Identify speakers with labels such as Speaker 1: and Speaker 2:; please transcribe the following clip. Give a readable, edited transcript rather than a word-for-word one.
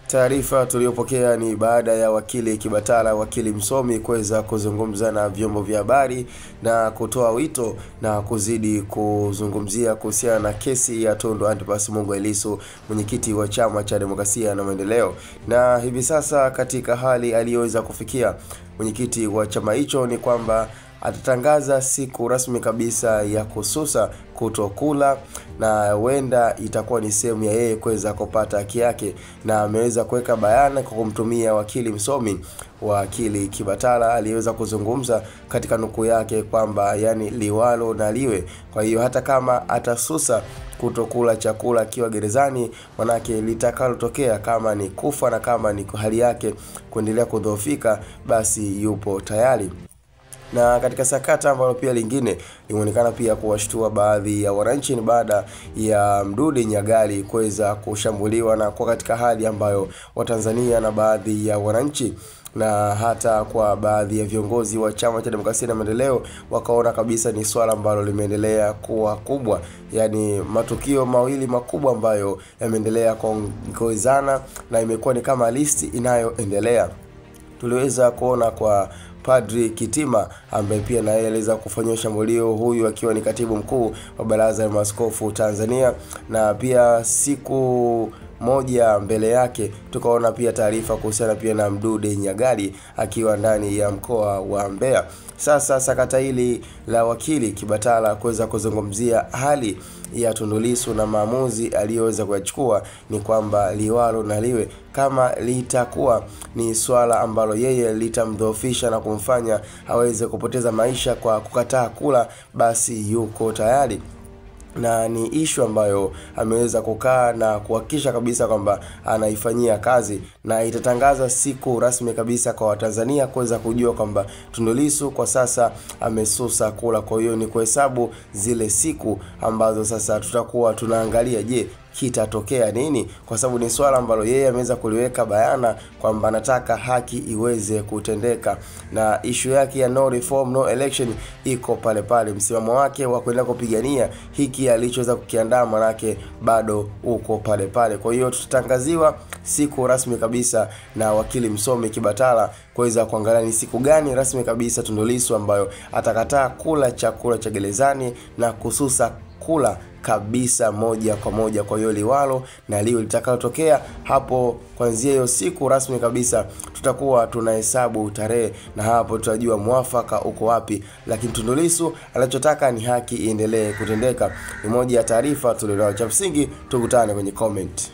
Speaker 1: Taarifa tuliyopokea ni baada ya wakili Kibatala, wakili msomi, kuweza kuzungumza na vyombo vya habari na kutoa wito na kuzidi kuzungumzia kuhusiana na kesi ya Tundu Antipas Mugwe Lissu, mwenyekiti wa Chama cha Demokrasia na Maendeleo. Na hivi sasa katika hali aliyoweza kufikia mwenyekiti wa chama hicho ni kwamba atatangaza siku rasmi kabisa ya kususa kutokula, na huenda itakuwa ni sehemu ya yeye kuweza kupata haki yake, na ameweza kuweka bayana kwa kumtumia wakili msomi wakili Kibatala aliweza kuzungumza katika nukuu yake kwamba yani liwalo na liwe. Kwa hiyo hata kama atasusa kutokula chakula akiwa gerezani, manake litakalotokea kama ni kufa na kama ni hali yake kuendelea kudhoofika, basi yupo tayari. Na katika sakata ambalo pia lingine limeonekana pia kuwashtua baadhi ya wananchi ni baada ya Mdude Nyagali kuweza kushambuliwa, na kwa katika hali ambayo Watanzania na baadhi ya wananchi na hata kwa baadhi ya viongozi wa Chama cha Demokrasia na Maendeleo wakaona kabisa ni swala ambalo limeendelea kuwa kubwa, yani matukio mawili makubwa ambayo yameendelea kuongozana na imekuwa ni kama listi inayoendelea. Tuliweza kuona kwa Padri Kitima ambaye pia naye aliweza kufanywa shambulio, huyu akiwa ni katibu mkuu wa Baraza la Maaskofu Tanzania, na pia siku moja mbele yake tukaona pia taarifa kuhusiana pia na Mdude Nyagali akiwa ndani ya mkoa wa Mbeya. Sasa sakata hili la wakili Kibatala kuweza kuzungumzia hali ya Tundu Lissu na maamuzi aliyoweza kuyachukua ni kwamba liwalo na liwe, kama litakuwa ni swala ambalo yeye litamdhoofisha na kumfanya aweze kupoteza maisha kwa kukataa kula, basi yuko tayari. Na ni issue ambayo ameweza kukaa na kuhakikisha kabisa kwamba anaifanyia kazi, na itatangaza siku rasmi kabisa kwa Watanzania kuweza kujua kwamba Tundu Lissu kwa sasa amesusa kula. Kwa hiyo ni kuhesabu zile siku ambazo sasa tutakuwa tunaangalia, je, kitatokea nini, kwa sababu ni swala ambalo yeye ameweza kuliweka bayana kwamba anataka haki iweze kutendeka, na issue yake ya no reform no election iko pale pale. Msimamo wake wa kwenda kupigania hiki alichoweza kukiandaa manake bado uko pale pale. Kwa hiyo tutatangaziwa siku rasmi kabisa na wakili msomi Kibatala kuweza kuangalia ni siku gani rasmi kabisa Tundu Lissu ambayo atakataa kula chakula cha gerezani na kususa kula kabisa moja kwa moja. Kwa hiyo liwalo na liwe litakalotokea hapo, kuanzia hiyo siku rasmi kabisa tutakuwa tunahesabu tarehe, na hapo tutajua mwafaka uko wapi. Lakini Tundu Lissu anachotaka ni haki iendelee kutendeka. Ni moja ya taarifa tulionayo. Cha msingi tukutane kwenye comment.